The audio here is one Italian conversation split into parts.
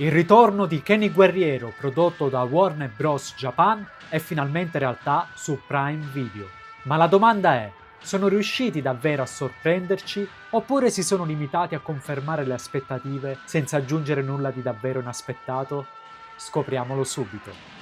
Il ritorno di Ken il Guerriero, prodotto da Warner Bros. Japan, è finalmente realtà su Prime Video. Ma la domanda è: sono riusciti davvero a sorprenderci oppure si sono limitati a confermare le aspettative senza aggiungere nulla di davvero inaspettato? Scopriamolo subito.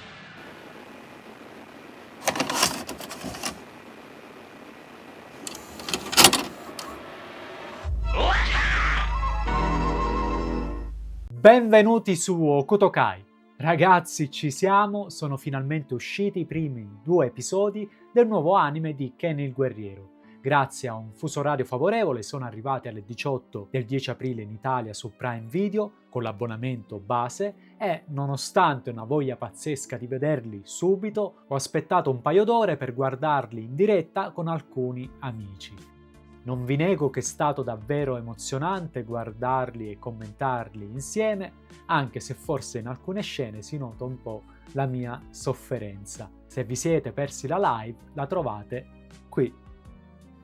Benvenuti su Okutokai. Ragazzi, ci siamo, sono finalmente usciti i primi 2 episodi del nuovo anime di Ken il Guerriero. Grazie a un fuso orario favorevole sono arrivati alle 18 del 10 aprile in Italia su Prime Video con l'abbonamento base e, nonostante una voglia pazzesca di vederli subito, ho aspettato un paio d'ore per guardarli in diretta con alcuni amici. Non vi nego che è stato davvero emozionante guardarli e commentarli insieme, anche se forse in alcune scene si nota un po' la mia sofferenza. Se vi siete persi la live, la trovate qui.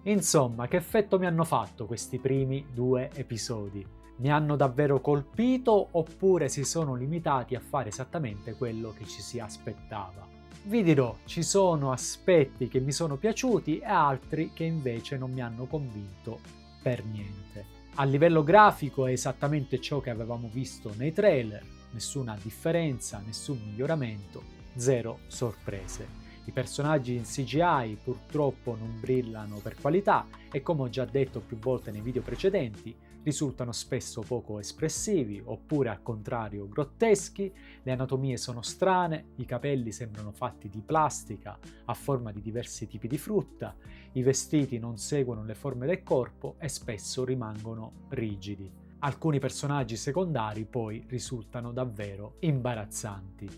Insomma, che effetto mi hanno fatto questi primi 2 episodi? Mi hanno davvero colpito oppure si sono limitati a fare esattamente quello che ci si aspettava? Vi dirò, ci sono aspetti che mi sono piaciuti e altri che invece non mi hanno convinto per niente. A livello grafico è esattamente ciò che avevamo visto nei trailer, nessuna differenza, nessun miglioramento, zero sorprese. I personaggi in CGI purtroppo non brillano per qualità e, come ho già detto più volte nei video precedenti, risultano spesso poco espressivi oppure al contrario grotteschi, le anatomie sono strane, i capelli sembrano fatti di plastica a forma di diversi tipi di frutta, i vestiti non seguono le forme del corpo e spesso rimangono rigidi. Alcuni personaggi secondari poi risultano davvero imbarazzanti.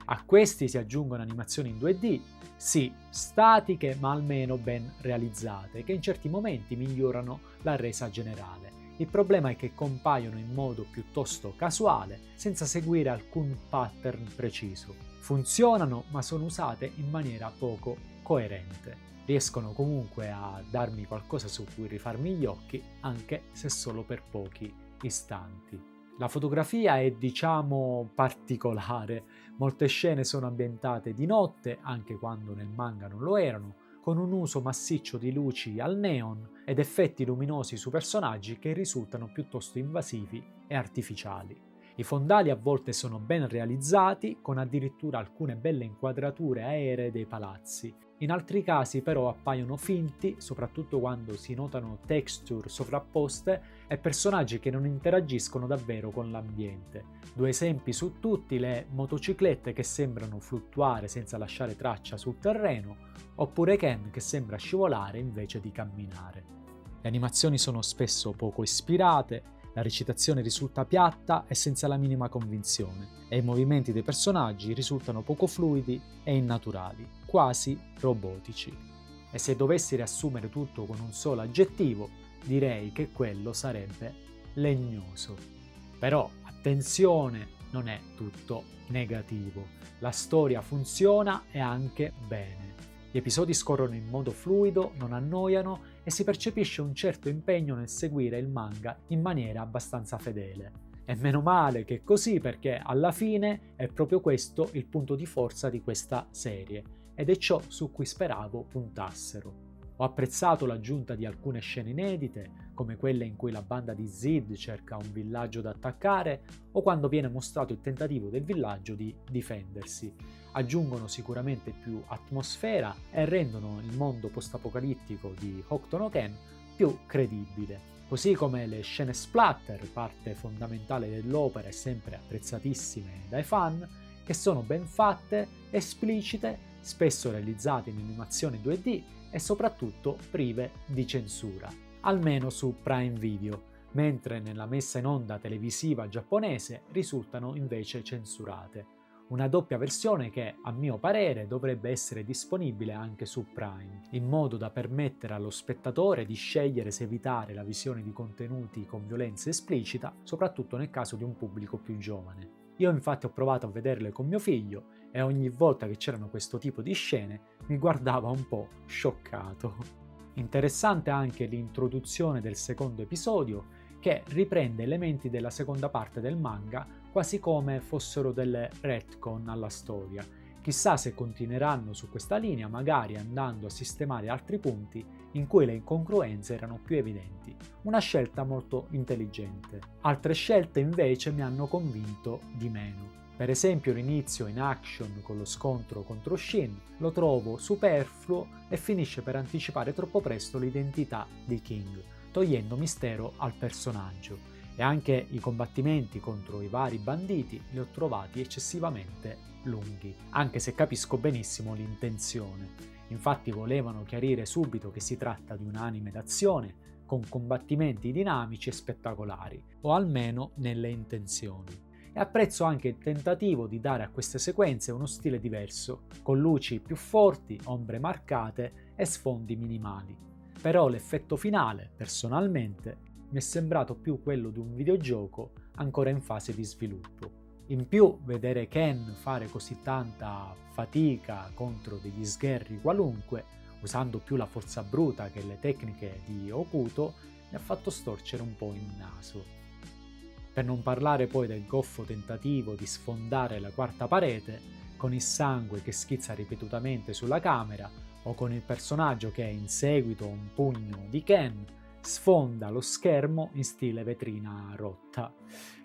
A questi si aggiungono animazioni in 2D, sì, statiche ma almeno ben realizzate, che in certi momenti migliorano la resa generale. Il problema è che compaiono in modo piuttosto casuale, senza seguire alcun pattern preciso. Funzionano, ma sono usate in maniera poco coerente. Riescono comunque a darmi qualcosa su cui rifarmi gli occhi, anche se solo per pochi istanti. La fotografia è, diciamo, particolare. Molte scene sono ambientate di notte, anche quando nel manga non lo erano, con un uso massiccio di luci al neon ed effetti luminosi su personaggi che risultano piuttosto invasivi e artificiali. I fondali a volte sono ben realizzati, con addirittura alcune belle inquadrature aeree dei palazzi. In altri casi però appaiono finti, soprattutto quando si notano texture sovrapposte e personaggi che non interagiscono davvero con l'ambiente. 2 esempi su tutti: le motociclette che sembrano fluttuare senza lasciare traccia sul terreno, oppure Ken che sembra scivolare invece di camminare. Le animazioni sono spesso poco ispirate, la recitazione risulta piatta e senza la minima convinzione, e i movimenti dei personaggi risultano poco fluidi e innaturali, quasi robotici. E se dovessi riassumere tutto con un solo aggettivo, direi che quello sarebbe legnoso. Però, attenzione, non è tutto negativo. La storia funziona e anche bene. Gli episodi scorrono in modo fluido, non annoiano e si percepisce un certo impegno nel seguire il manga in maniera abbastanza fedele. E meno male che è così, perché alla fine è proprio questo il punto di forza di questa serie ed è ciò su cui speravo puntassero. Ho apprezzato l'aggiunta di alcune scene inedite, come quelle in cui la banda di Zid cerca un villaggio da attaccare o quando viene mostrato il tentativo del villaggio di difendersi. Aggiungono sicuramente più atmosfera e rendono il mondo post-apocalittico di Hokuto no Ken più credibile. Così come le scene splatter, parte fondamentale dell'opera e sempre apprezzatissime dai fan, che sono ben fatte, esplicite, spesso realizzate in animazione 2D e soprattutto prive di censura, almeno su Prime Video, mentre nella messa in onda televisiva giapponese risultano invece censurate. Una doppia versione che, a mio parere, dovrebbe essere disponibile anche su Prime, in modo da permettere allo spettatore di scegliere se evitare la visione di contenuti con violenza esplicita, soprattutto nel caso di un pubblico più giovane. Io infatti ho provato a vederle con mio figlio e ogni volta che c'erano questo tipo di scene mi guardava un po' scioccato. Interessante anche l'introduzione del secondo episodio, che riprende elementi della seconda parte del manga quasi come fossero delle retcon alla storia. Chissà se continueranno su questa linea, magari andando a sistemare altri punti in cui le incongruenze erano più evidenti. Una scelta molto intelligente. Altre scelte invece mi hanno convinto di meno. Per esempio l'inizio in action con lo scontro contro Shin lo trovo superfluo e finisce per anticipare troppo presto l'identità di King, togliendo mistero al personaggio. E anche i combattimenti contro i vari banditi li ho trovati eccessivamente lunghi, anche se capisco benissimo l'intenzione. Infatti volevano chiarire subito che si tratta di un anime d'azione con combattimenti dinamici e spettacolari, o almeno nelle intenzioni. E apprezzo anche il tentativo di dare a queste sequenze uno stile diverso, con luci più forti, ombre marcate e sfondi minimali. Però l'effetto finale, personalmente, mi è sembrato più quello di un videogioco ancora in fase di sviluppo. In più, vedere Ken fare così tanta fatica contro degli sgherri qualunque, usando più la forza bruta che le tecniche di Okuto, mi ha fatto storcere un po' il naso. Per non parlare poi del goffo tentativo di sfondare la quarta parete, con il sangue che schizza ripetutamente sulla camera, o con il personaggio che, in seguito a un pugno di Ken, sfonda lo schermo in stile vetrina rotta.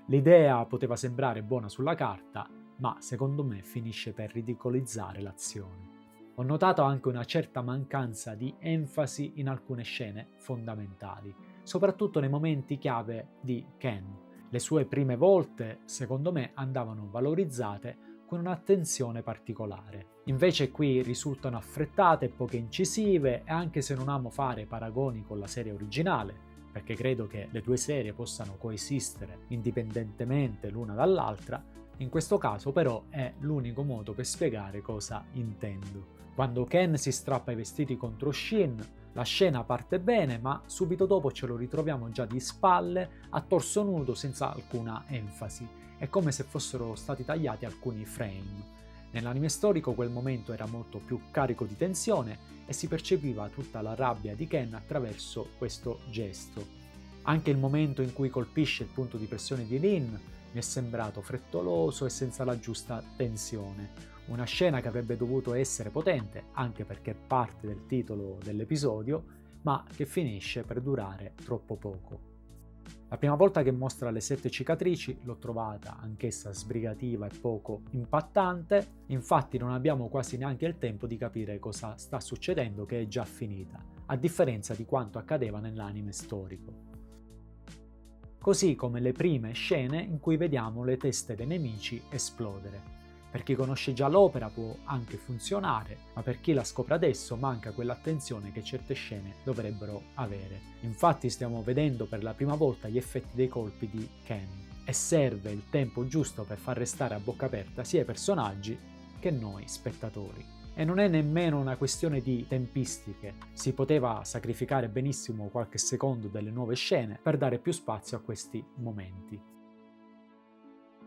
L'idea poteva sembrare buona sulla carta, ma secondo me finisce per ridicolizzare l'azione. Ho notato anche una certa mancanza di enfasi in alcune scene fondamentali, soprattutto nei momenti chiave di Ken. Le sue prime volte, secondo me, andavano valorizzate con un'attenzione particolare. Invece qui risultano affrettate, poche incisive, e anche se non amo fare paragoni con la serie originale, perché credo che le due serie possano coesistere indipendentemente l'una dall'altra, in questo caso però è l'unico modo per spiegare cosa intendo. Quando Ken si strappa i vestiti contro Shin, la scena parte bene, ma subito dopo ce lo ritroviamo già di spalle, a torso nudo, senza alcuna enfasi. È come se fossero stati tagliati alcuni frame. Nell'anime storico quel momento era molto più carico di tensione e si percepiva tutta la rabbia di Ken attraverso questo gesto. Anche il momento in cui colpisce il punto di pressione di Lin mi è sembrato frettoloso e senza la giusta tensione. Una scena che avrebbe dovuto essere potente, anche perché è parte del titolo dell'episodio, ma che finisce per durare troppo poco. La prima volta che mostra le 7 cicatrici l'ho trovata anch'essa sbrigativa e poco impattante, infatti non abbiamo quasi neanche il tempo di capire cosa sta succedendo, che è già finita, a differenza di quanto accadeva nell'anime storico. Così come le prime scene in cui vediamo le teste dei nemici esplodere. Per chi conosce già l'opera può anche funzionare, ma per chi la scopre adesso manca quell'attenzione che certe scene dovrebbero avere. Infatti stiamo vedendo per la prima volta gli effetti dei colpi di Ken e serve il tempo giusto per far restare a bocca aperta sia i personaggi che noi spettatori. E non è nemmeno una questione di tempistiche, si poteva sacrificare benissimo qualche secondo delle nuove scene per dare più spazio a questi momenti.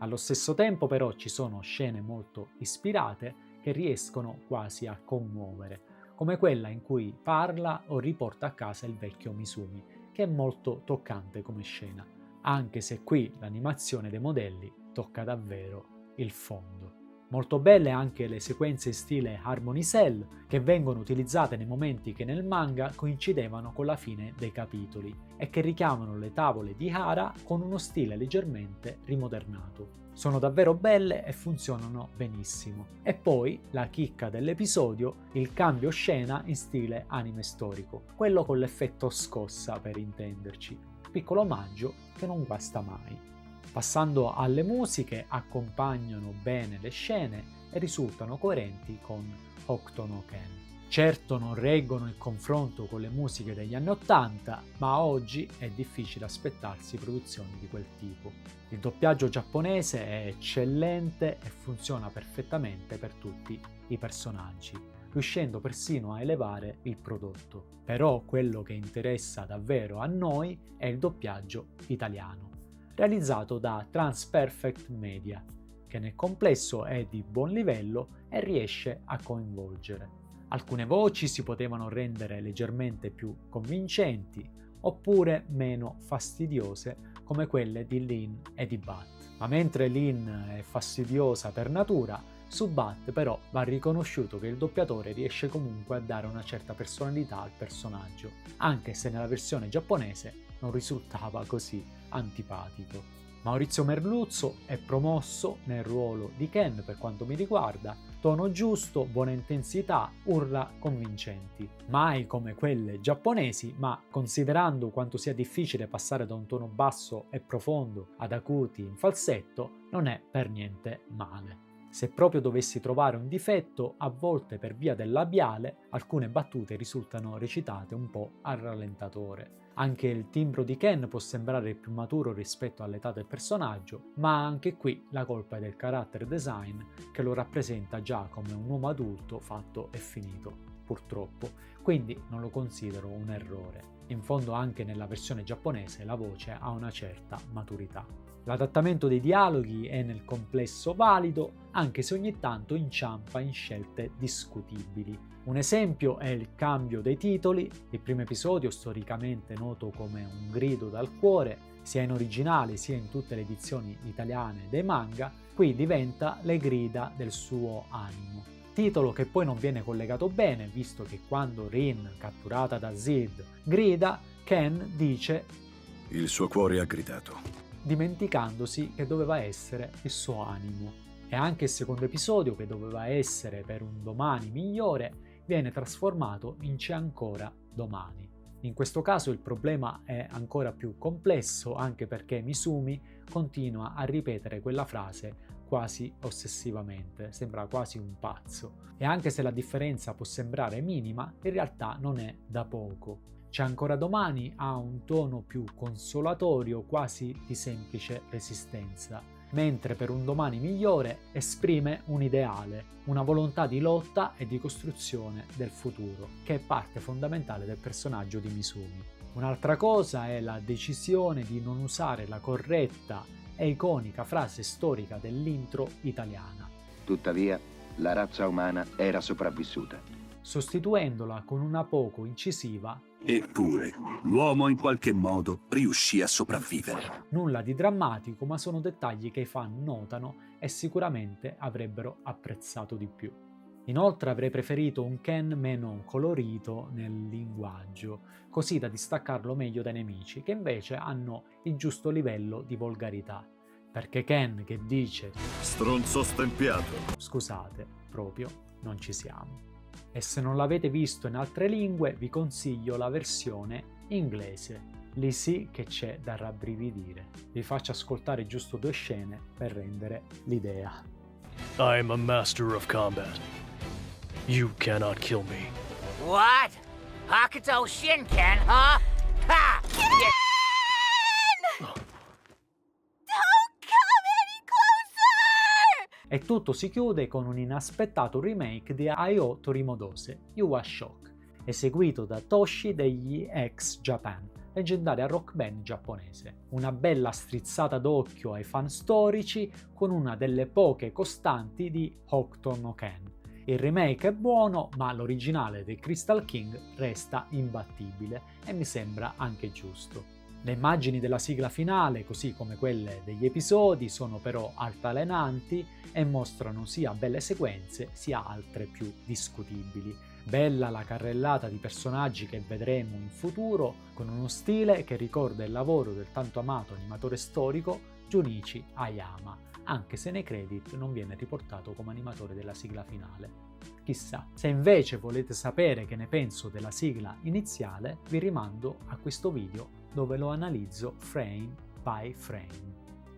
Allo stesso tempo però ci sono scene molto ispirate che riescono quasi a commuovere, come quella in cui parla o riporta a casa il vecchio Misumi, che è molto toccante come scena, anche se qui l'animazione dei modelli tocca davvero il fondo. Molto belle anche le sequenze in stile Harmony Cell, che vengono utilizzate nei momenti che nel manga coincidevano con la fine dei capitoli e che richiamano le tavole di Hara con uno stile leggermente rimodernato. Sono davvero belle e funzionano benissimo. E poi, la chicca dell'episodio, il cambio scena in stile anime storico, quello con l'effetto scossa per intenderci. Piccolo omaggio che non guasta mai. Passando alle musiche, accompagnano bene le scene e risultano coerenti con Hokuto no Ken. Certo non reggono il confronto con le musiche degli anni '80, ma oggi è difficile aspettarsi produzioni di quel tipo. Il doppiaggio giapponese è eccellente e funziona perfettamente per tutti i personaggi, riuscendo persino a elevare il prodotto. Però quello che interessa davvero a noi è il doppiaggio italiano, realizzato da Transperfect Media, che nel complesso è di buon livello e riesce a coinvolgere. Alcune voci si potevano rendere leggermente più convincenti, oppure meno fastidiose come quelle di Lin e di Bat. Ma mentre Lin è fastidiosa per natura, Subat però va riconosciuto che il doppiatore riesce comunque a dare una certa personalità al personaggio, anche se nella versione giapponese non risultava così antipatico. Maurizio Merluzzo è promosso nel ruolo di Ken per quanto mi riguarda, tono giusto, buona intensità, urla convincenti. Mai come quelle giapponesi, ma considerando quanto sia difficile passare da un tono basso e profondo ad acuti in falsetto, non è per niente male. Se proprio dovessi trovare un difetto, a volte per via del labiale, alcune battute risultano recitate un po' al rallentatore. Anche il timbro di Ken può sembrare più maturo rispetto all'età del personaggio, ma anche qui la colpa è del character design che lo rappresenta già come un uomo adulto fatto e finito, purtroppo, quindi non lo considero un errore. In fondo anche nella versione giapponese la voce ha una certa maturità. L'adattamento dei dialoghi è nel complesso valido, anche se ogni tanto inciampa in scelte discutibili. Un esempio è il cambio dei titoli. Il primo episodio, storicamente noto come Un grido dal cuore, sia in originale sia in tutte le edizioni italiane dei manga, qui diventa Le grida del suo animo. Titolo che poi non viene collegato bene, visto che quando Rin, catturata da Zid, grida, Ken dice il suo cuore ha gridato, dimenticandosi che doveva essere il suo animo. E anche il secondo episodio, che doveva essere per un domani migliore, viene trasformato in C'è ancora domani. In questo caso il problema è ancora più complesso, anche perché Misumi continua a ripetere quella frase quasi ossessivamente, sembra quasi un pazzo. E anche se la differenza può sembrare minima, in realtà non è da poco. C'è ancora domani ha un tono più consolatorio, quasi di semplice resistenza, mentre per un domani migliore esprime un ideale, una volontà di lotta e di costruzione del futuro, che è parte fondamentale del personaggio di Misumi. Un'altra cosa è la decisione di non usare la corretta e iconica frase storica dell'intro italiana. Tuttavia, la razza umana era sopravvissuta, sostituendola con una poco incisiva eppure, l'uomo in qualche modo riuscì a sopravvivere. Nulla di drammatico, ma sono dettagli che i fan notano e sicuramente avrebbero apprezzato di più. Inoltre avrei preferito un Ken meno colorito nel linguaggio, così da distaccarlo meglio dai nemici, che invece hanno il giusto livello di volgarità. Perché Ken che dice stronzo stempiato, scusate, proprio non ci siamo. E se non l'avete visto in altre lingue vi consiglio la versione inglese, lì sì che c'è da rabbrividire. Vi faccio ascoltare giusto 2 scene per rendere l'idea. I am a master of combat. You cannot kill me. What? Hakuto Shinken, huh? Ha! Yeah. E tutto si chiude con un inaspettato remake di Aio Torimodose, You Wa Shock, eseguito da Toshi degli X Japan, leggendaria rock band giapponese. Una bella strizzata d'occhio ai fan storici con una delle poche costanti di Hokuto no Ken. Il remake è buono, ma l'originale del Crystal King resta imbattibile e mi sembra anche giusto. Le immagini della sigla finale, così come quelle degli episodi, sono però altalenanti e mostrano sia belle sequenze sia altre più discutibili. Bella la carrellata di personaggi che vedremo in futuro, con uno stile che ricorda il lavoro del tanto amato animatore storico Junichi Hayama, anche se nei credit non viene riportato come animatore della sigla finale. Chissà. Se invece volete sapere che ne penso della sigla iniziale, vi rimando a questo video dove lo analizzo frame by frame.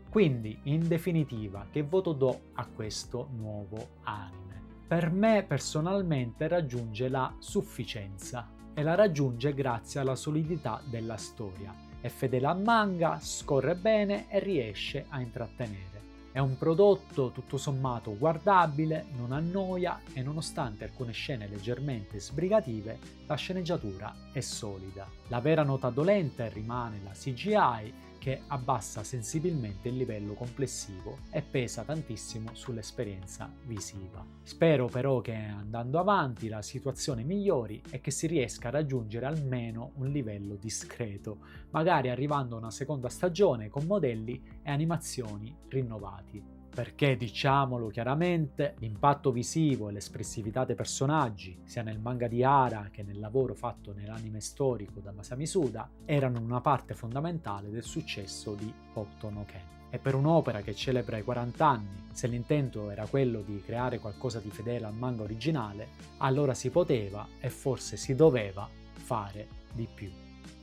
Quindi, in definitiva, che voto do a questo nuovo anime? Per me, personalmente, raggiunge la sufficienza e la raggiunge grazie alla solidità della storia. È fedele al manga, scorre bene e riesce a intrattenere. È un prodotto tutto sommato guardabile, non annoia e nonostante alcune scene leggermente sbrigative, la sceneggiatura è solida. La vera nota dolente rimane la CGI, che abbassa sensibilmente il livello complessivo e pesa tantissimo sull'esperienza visiva. Spero però che andando avanti la situazione migliori e che si riesca a raggiungere almeno un livello discreto, magari arrivando a una seconda stagione con modelli e animazioni rinnovati. Perché, diciamolo chiaramente, l'impatto visivo e l'espressività dei personaggi, sia nel manga di Hara che nel lavoro fatto nell'anime storico da Masami Suda, erano una parte fondamentale del successo di Hokuto no Ken. E per un'opera che celebra i 40 anni, se l'intento era quello di creare qualcosa di fedele al manga originale, allora si poteva e forse si doveva fare di più.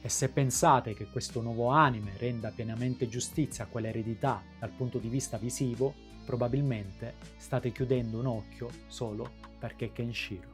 E se pensate che questo nuovo anime renda pienamente giustizia a quell'eredità dal punto di vista visivo, probabilmente state chiudendo un occhio solo perché è Kenshiro.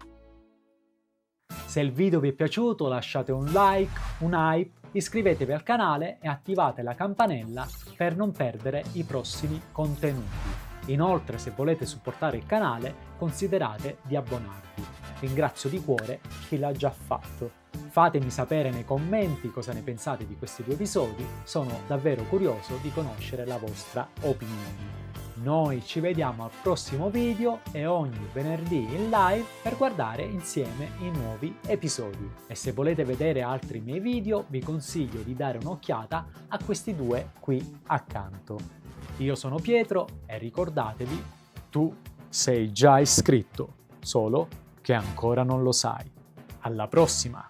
Se il video vi è piaciuto lasciate un like, un hype, iscrivetevi al canale e attivate la campanella per non perdere i prossimi contenuti. Inoltre, se volete supportare il canale, considerate di abbonarvi. Ringrazio di cuore chi l'ha già fatto. Fatemi sapere nei commenti cosa ne pensate di questi 2 episodi, sono davvero curioso di conoscere la vostra opinione. Noi ci vediamo al prossimo video e ogni venerdì in live per guardare insieme i nuovi episodi. E se volete vedere altri miei video vi consiglio di dare un'occhiata a questi 2 qui accanto. Io sono Pietro e ricordatevi, tu sei già iscritto, solo che ancora non lo sai. Alla prossima!